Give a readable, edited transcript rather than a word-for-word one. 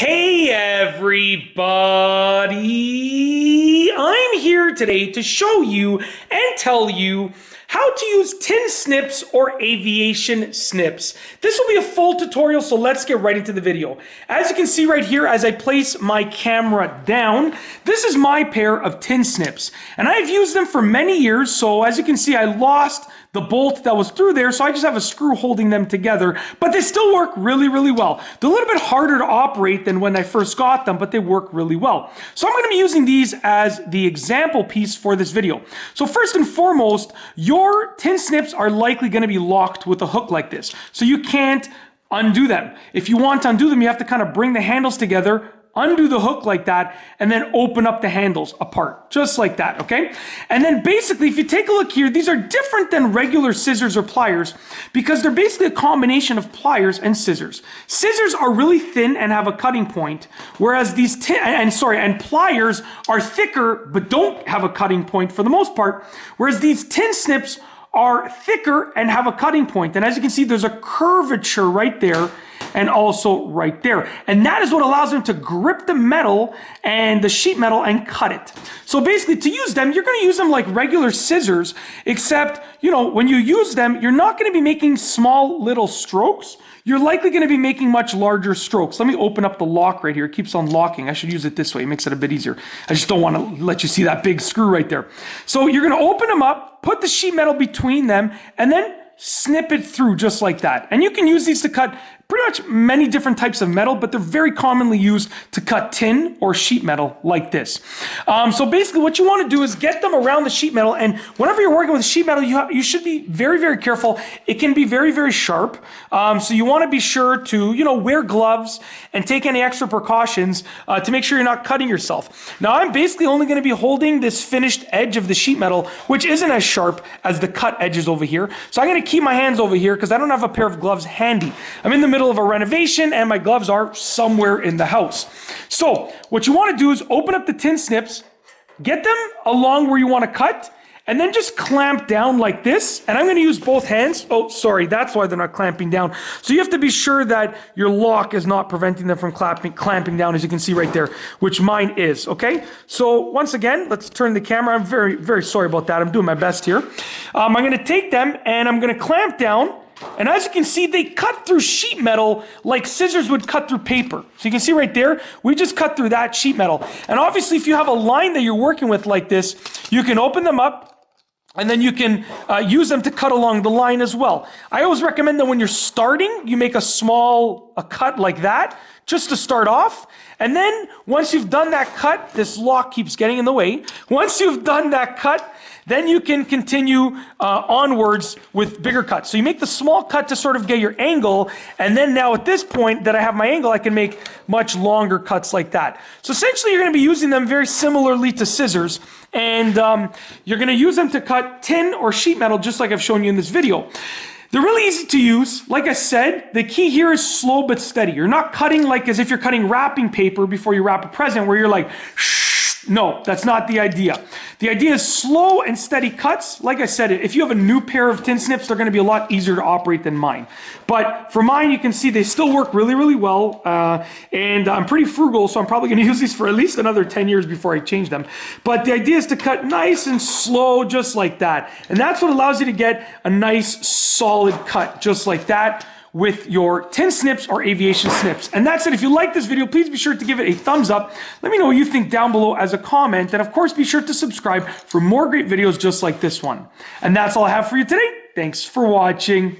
Hey everybody! I'm here today to show you and tell you how to use tin snips or aviation snips. This will be a full tutorial, so let's get right into the video. As you can see right here, as I place my camera down, this is my pair of tin snips. And I've used them for many years, so as you can see, I lost the bolt that was through there, so I just have a screw holding them together, but they still work really, really well. They're a little bit harder to operate than when I first got them, but they work really well. So I'm going to be using these as the example piece for this video. So first and foremost, your tin snips are likely going to be locked with a hook like this, so you can't undo them. If you want to undo them, you have to kind of bring the handles together, undo the hook like that, and then open up the handles apart, just like that, okay? And then basically, if you take a look here, these are different than regular scissors or pliers because they're basically a combination of pliers and scissors. Scissors are really thin and have a cutting point, whereas these pliers are thicker but don't have a cutting point for the most part, whereas these tin snips are thicker and have a cutting point. And as you can see, there's a curvature right there and also right there. And that is what allows them to grip the metal and the sheet metal and cut it. So basically, to use them, you're going to use them like regular scissors, except, when you use them, you're not going to be making small little strokes. You're likely going to be making much larger strokes. Let me open up the lock right here. It keeps on locking. I should use it this way. It makes it a bit easier. I just don't want to let you see that big screw right there. So you're going to open them up, put the sheet metal between them, and then snip it through just like that. And you can use these to cut pretty much many different types of metal, but they're very commonly used to cut tin or sheet metal like this. So basically what you want to do is get them around the sheet metal, and whenever you're working with sheet metal, you should be very, very careful. It can be very, very sharp. So you want to be sure to, wear gloves and take any extra precautions to make sure you're not cutting yourself. Now I'm basically only going to be holding this finished edge of the sheet metal, which isn't as sharp as the cut edges over here. So I'm going to keep my hands over here because I don't have a pair of gloves handy. I'm in the middle of a renovation and my gloves are somewhere in the house. So what you want to do is open up the tin snips, get them along where you want to cut, and then just clamp down like this. And I'm going to use both hands. Oh, sorry, that's why they're not clamping down. So you have to be sure that your lock is not preventing them from clamping down, as you can see right there, which mine is, okay? So once again, let's turn the camera. I'm very, very sorry about that. I'm doing my best here. I'm going to take them and I'm going to clamp down. And as you can see, they cut through sheet metal like scissors would cut through paper. So you can see right there, we just cut through that sheet metal. And obviously, if you have a line that you're working with like this, you can open them up and then you can use them to cut along the line as well. I always recommend that when you're starting, you make a cut like that, just to start off. And then once you've done that cut, this lock keeps getting in the way. Once you've done that cut, then you can continue onwards with bigger cuts. So you make the small cut to sort of get your angle, and then now at this point that I have my angle, I can make much longer cuts like that. So essentially you're going to be using them very similarly to scissors, and you're going to use them to cut tin or sheet metal just like I've shown you in this video. They're really easy to use. Like I said, the key here is slow but steady. You're not cutting like as if you're cutting wrapping paper before you wrap a present where you're like, shh. No, that's not the idea. The idea is slow and steady cuts. Like I said, if you have a new pair of tin snips, they're going to be a lot easier to operate than mine. But for mine, you can see they still work really, really well. And I'm pretty frugal, so I'm probably going to use these for at least another 10 years before I change them. But the idea is to cut nice and slow, just like that. And that's what allows you to get a nice, solid cut, just like that, with your tin snips or aviation snips. And that's it. If you like this video, please be sure to give it a thumbs up. Let me know what you think down below as a comment. And of course, be sure to subscribe for more great videos just like this one. And that's all I have for you today. Thanks for watching.